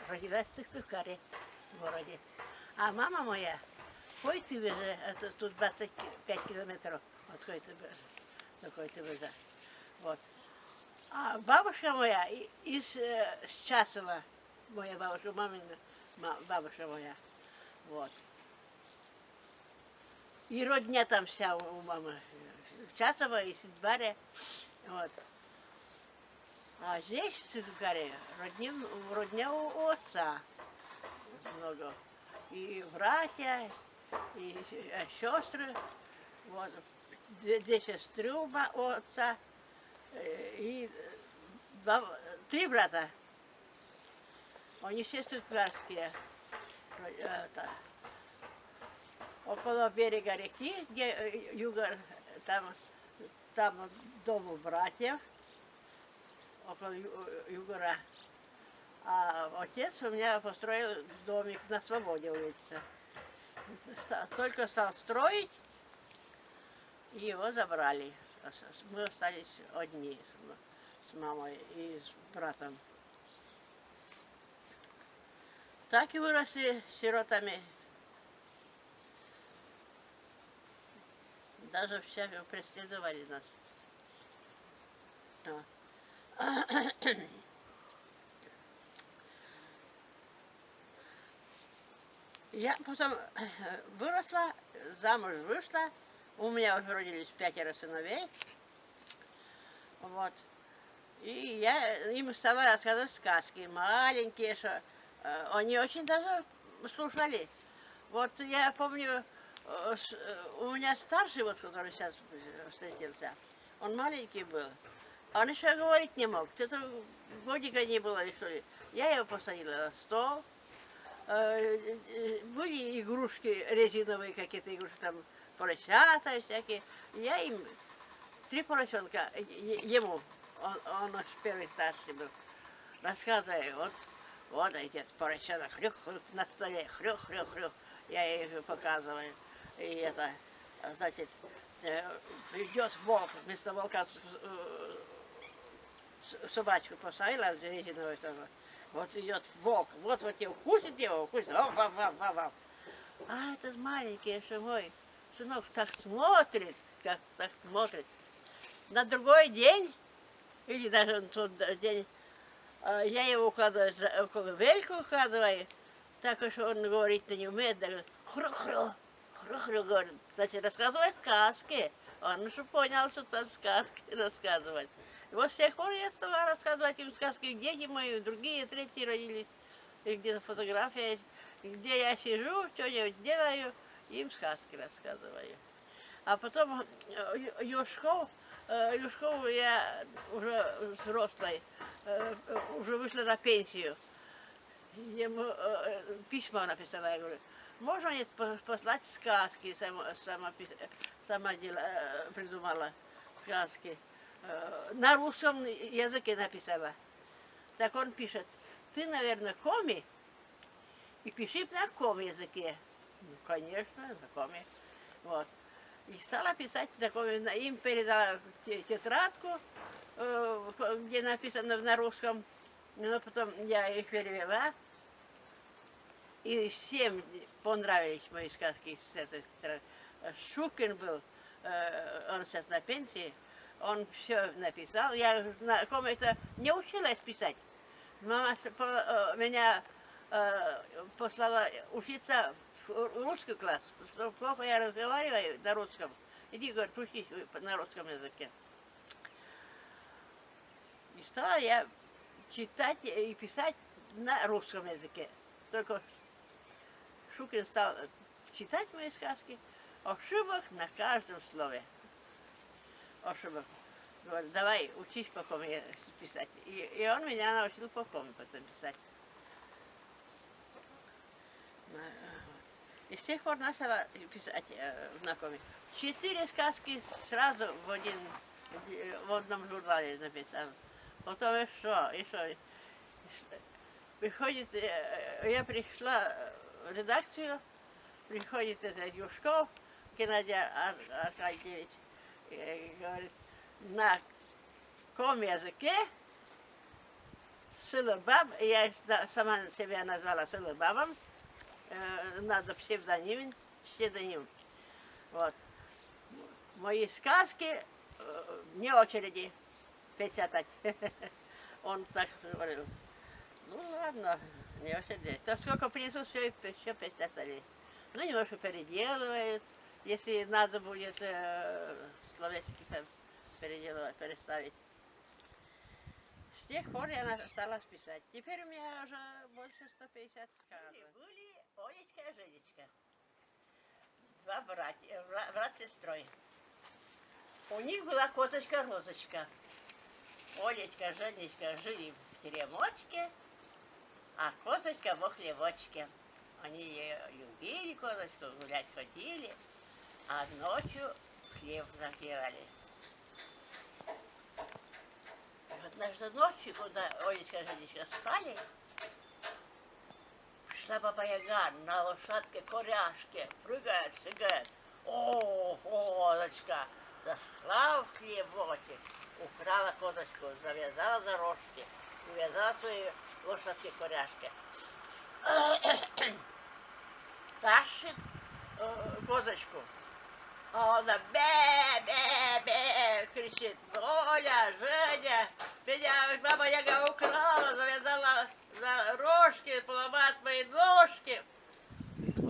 родилась в Сыктывкаре, в городе. А мама моя в Койтыбеже, это тут 25 километров от Койтыбежа. Вот. А бабушка моя из Часова, моя бабушка, мамина бабушка моя. Вот. И родня там вся у мамы. Часова и Сидбаре. Вот. А здесь, в Сыктывкаре, родня у отца много. И братья, и сестры. Вот. Две сестры у отца. И три брата. Они все сыктывкарские. Около берега реки, где югор, там дом у братьев, около югора. А отец у меня построил домик на Свободе улице. Только стал строить, и его забрали. Мы остались одни с мамой и с братом. Так и выросли сиротами. Даже в Чапе преследовали нас. Я потом выросла, замуж вышла. У меня уже родились 5 сыновей. Вот. И я им стала рассказывать сказки. Маленькие, что они очень даже слушали. Вот я помню, у меня старший, вот, который сейчас встретился, он маленький был. Он еще говорить не мог. Что-то годика не было, что ли. Я его посадила на стол. Были игрушки резиновые, какие-то игрушки, там поросята всякие. Я им 3 поросенка, ему, он наш первый старший был, рассказываю, вот эти поросенок, хрюк-хрюк на столе, хрюк-хрюк-хрюк. Я их показываю. И это, значит, идет волк, вместо волка собачку поставила, резиновую тоже. Вот идет волк, вот его, укусит его, укусит, вау. А этот маленький, что мой сынок так смотрит, так смотрит. На другой день, или даже на тот день, я его укладываю, около вельку укладываю, так что он говорить не умеет, даже хрю-хрю, говорит, значит, рассказывает сказки. Он уже понял, что там сказки рассказывать. И вот с тех пор я стала рассказывать им сказки, дети мои, другие, третьи родились, и где-то фотография есть, где я сижу, что-нибудь делаю, им сказки рассказываю. А потом Юшкову я уже взрослой, уже вышла на пенсию. Ему письмо написала, я говорю, можно мне послать сказки, сама придумала сказки. На русском языке написала. Так он пишет, ты, наверное, коми, и пиши на ком языке. Ну, конечно, на коми. Вот. И стала писать на коми, им передала тетрадку, где написано на русском, но потом я их перевела. И всем понравились мои сказки с этой стороны. Шукин был, он сейчас на пенсии, он все написал. Я на ком-то не училась писать. Мама меня послала учиться в русский класс, что плохо я разговариваю на русском. Иди, говорит, учись на русском языке. И стала я читать и писать на русском языке. Только Шукин стал читать мои сказки, ошибок на каждом слове. Ошибок. Говорит, давай, учись по коме писать. И он меня научил по коме потом писать. И с тех пор начала писать на коме. 4 сказки сразу в одном журнале написала. Потом еще. Приходит, я пришла в редакцию, приходит этот Юшков, Геннадий Аркадьевич, и говорит, на ком языке Сылыбаб, я сама себя назвала Сылыбабом, надо псевдоним. Вот. Мои сказки вне очереди печатать. Он так говорил. Ну ладно, не очередь. То сколько принесут, все печатали. Ну, немножко переделывают, если надо будет словечки там переделывать, переставить. С тех пор я стала писать. Теперь у меня уже больше 150 сказок. Были Олечка и Женечка. Два братья, брат с сестрой. У них была козочка Розочка. Олечка, Женечка жили в теремочке, а козочка в хлевочке. Они ее любили, козочку, гулять ходили, а ночью хлеб заделали. Однажды ночью, когда Олечка и Женечка спали, пришла Баба Яга на лошадке коряшке, прыгает, шагает. О, козочка! Зашла в хлебочек, украла козочку, завязала за рожки, увязала свои лошадки коряшки. Тащит козочку, а она бе-бе-бе кричит: Оля, Женя, меня Баба Яга украла, завязала за рожки, поломает мои ножки.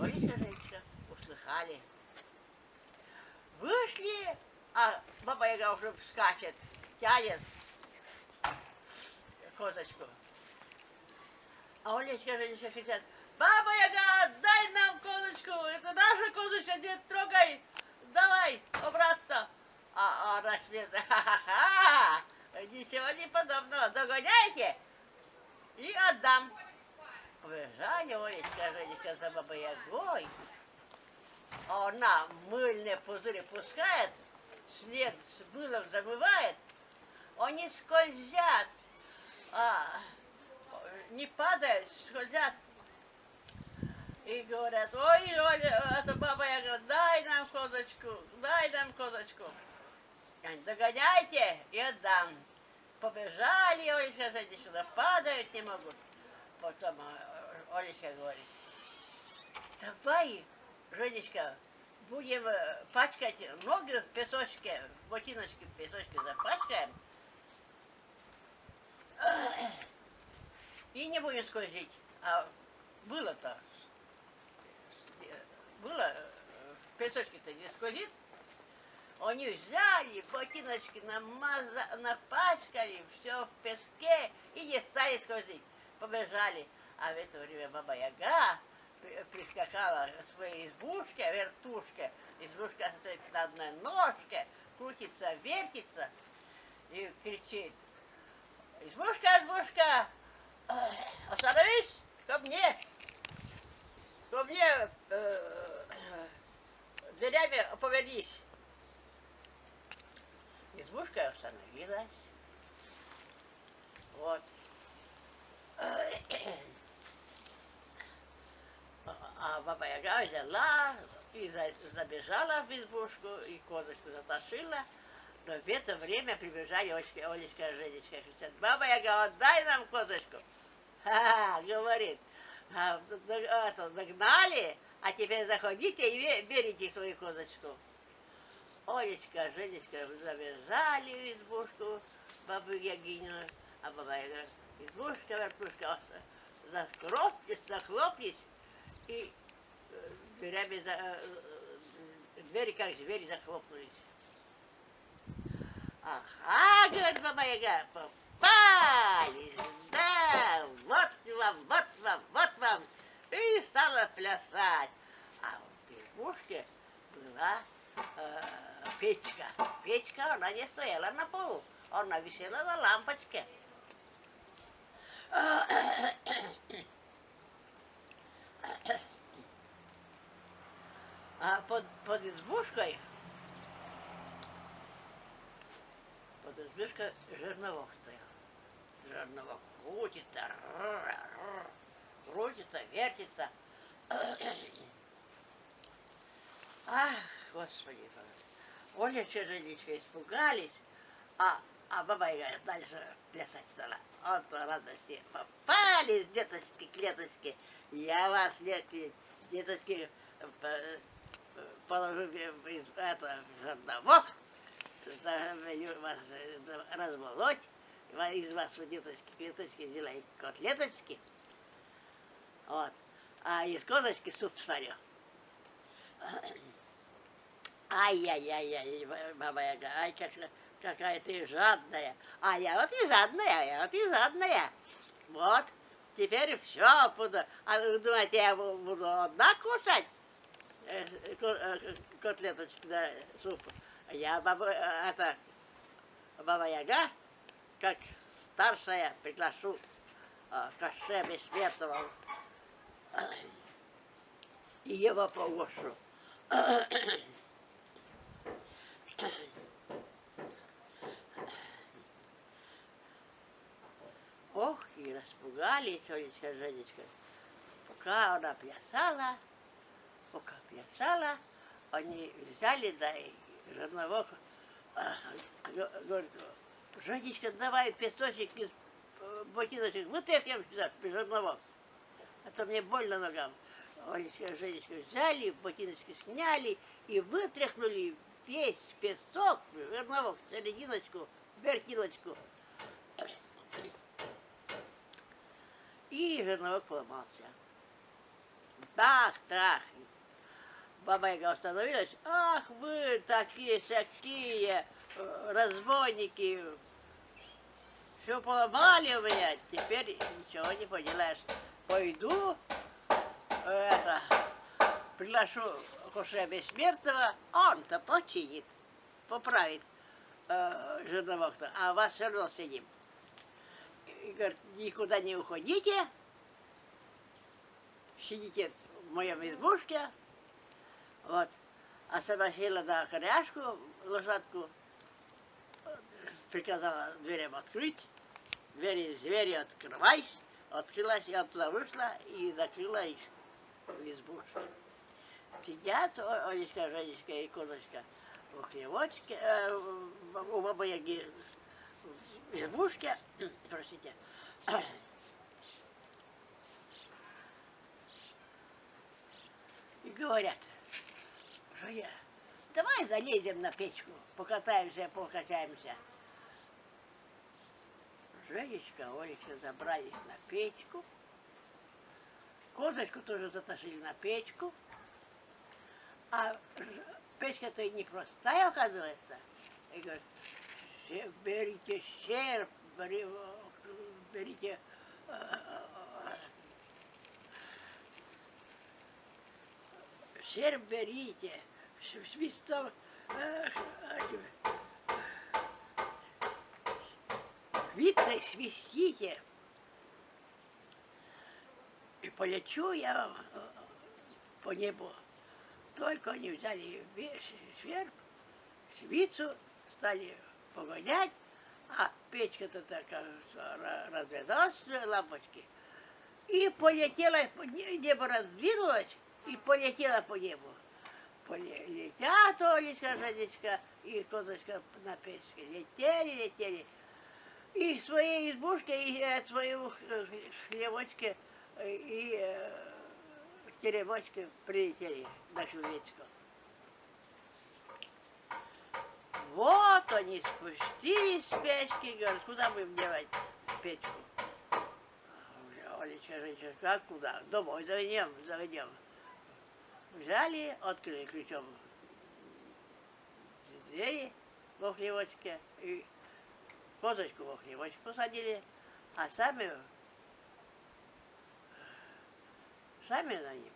Олечка, Женечка услыхали. Вышли, а Баба Яга уже скачет, тянет козочку. А Олечка, Женечка кричат: Баба Яга, дай нам козочку, это наша козочка, не трогай, давай обратно. А она смеется: ха-ха-ха, ничего не подобного, догоняйте и отдам. Побежали Олечка, Женечка за Бабой Ягой. А она мыльные пузыри пускает, снег с мылом замывает, они скользят, не падают, скользят. И говорят: ой, Оля, это Баба Яга, дай нам козочку, дай нам козочку. Догоняйте и отдам. Побежали, Олечка, зайди сюда, падают не могут. Потом Олечка говорит: давай, Женечка, будем пачкать ноги в песочке, в ботиночке в песочке запачкаем. И не будем скользить. А было-то, было, в песочке-то не скользит. Они взяли, ботиночки напачкали, все в песке и не стали скользить. Побежали. А в это время Баба Яга прискакала к своей избушке, вертушке. Избушка стоит на одной ножке, крутится, вертится и кричит: избушка, избушка, остановись, ко мне дверями повернись. Избушка остановилась. Вот. А Баба Яга взяла и забежала в избушку, и козочку затащила. Но в это время прибежали Олечка и Женечка и кричат: Баба Яга, отдай нам козочку. Ха-ха, говорит, догнали, а теперь заходите и берите свою козочку. Олечка, Женечка забежали в избушку Бабу Ягиню, а Баба Яга: избушка, вертушка, захлопнись, и дверями, двери как звери захлопнулись. Ага, говорит Баба Яга, попались, да, вот вам, вот вам, вот вам. И стала плясать. А в избушке была печка. Печка, она не стояла на полу, она висела на лампочке. А под избушкой жерновок стоял. Жерновок крутится, вертится. Ах, Господи, Оля с Женечкой испугались, а Баба Яга дальше плясать стала. от радости. Попались, деточки, клеточки. Я вас, деточки, положу это, жерновок, заставлю вас размолоть, из вас, деточки, клеточки, сделаю котлеточки. Вот. А из козочки суп сварю. Ай-яй-яй-яй, баба Яга, ай, какая ты жадная. А я вот и жадная, я вот и жадная. Вот, теперь все буду. А вы думаете, я буду одна кушать? Котлеточки, да, суп. Я баба Яга, как старшая, приглашу Каше Бессмертного и его погошу. Ох, и распугались Олечка с Женечкой. Пока она плясала, они взяли, да и жерновок, говорит, Женечка, давай песочек из ботиночек вытряхнем сюда, жерновок, а то мне больно ногам. Олечка и Женечка взяли, ботиночки сняли и вытряхнули весь песок, жерновок, серединочку, вертиночку. И жерновок поломался. Так. Баба Яга остановилась. Ах, вы такие разбойники. Все поломали у меня. Теперь ничего не поделаешь. Пойду, приглашу Коше Бессмертного. Он-то починит, поправит жерновок-то. А вас все равно сидим. И говорит, никуда не уходите. Сидите в моем избушке. Вот. А сама села на коряшку, лошадку, приказала дверям открыть. Двери открывайся. Открылась, я туда вышла и закрыла их в избушке. Сидят Олечка, Женечка и Козочка в хлевочке, у бабы Яги в избушке, простите. И говорят, Женя, давай залезем на печку, покатаемся, покачаемся. Женечка, Олечка забрались на печку. Козочку тоже затащили на печку. А печка-то и непростая, оказывается. И говорят, берите серп, берите серп берите, свистом, вицей свистите. И полечу я по небу. Только они взяли серп, свицу, стали погонять, а печка-то такая развязалась, лампочки, и полетела, небо раздвинулось, и полетела по небу. Летят Олечка, Женечка и Козочка на печке. Летели. И своей избушке, и от своего хлевочка, и теремочка прилетели на крылечко. Вот они спустились с печки, говорят, куда будем девать печку? Олечка, Женечка, как куда? Домой заведем. Взяли, открыли ключом двери во хлевочке, и Козочку во хлевочек посадили, а сами на них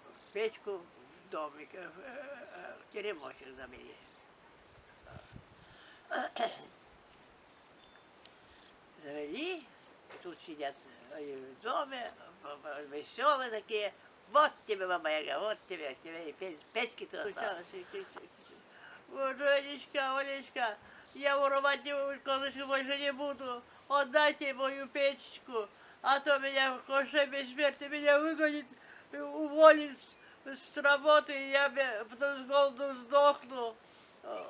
в печку, в домик, в теремочек забили. Завели, тут сидят в доме, веселые такие. Вот тебе, баба Яга, вот тебе и печки-то осталось. Вот, Женечка, Олечка, я воровать Козочку больше не буду. Отдайте мою печку, а то меня Коше Бессмертный меня выгонит, уволит с работы, и я потом с голоду сдохну.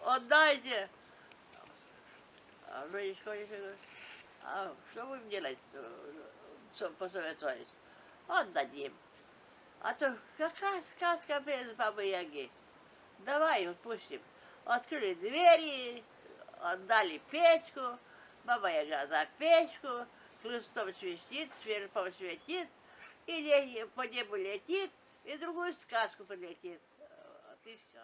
Отдайте. А Женечка, Олечка говорит, А что будем делать? Посоветовались. Отдадим. А то какая сказка без Бабы Яги? Давай отпустим. Открыли двери, отдали печку, Баба Яга за печку, хлыстом свистит, сверху светит, и по небу летит, и другую сказку полетит. Вот и все.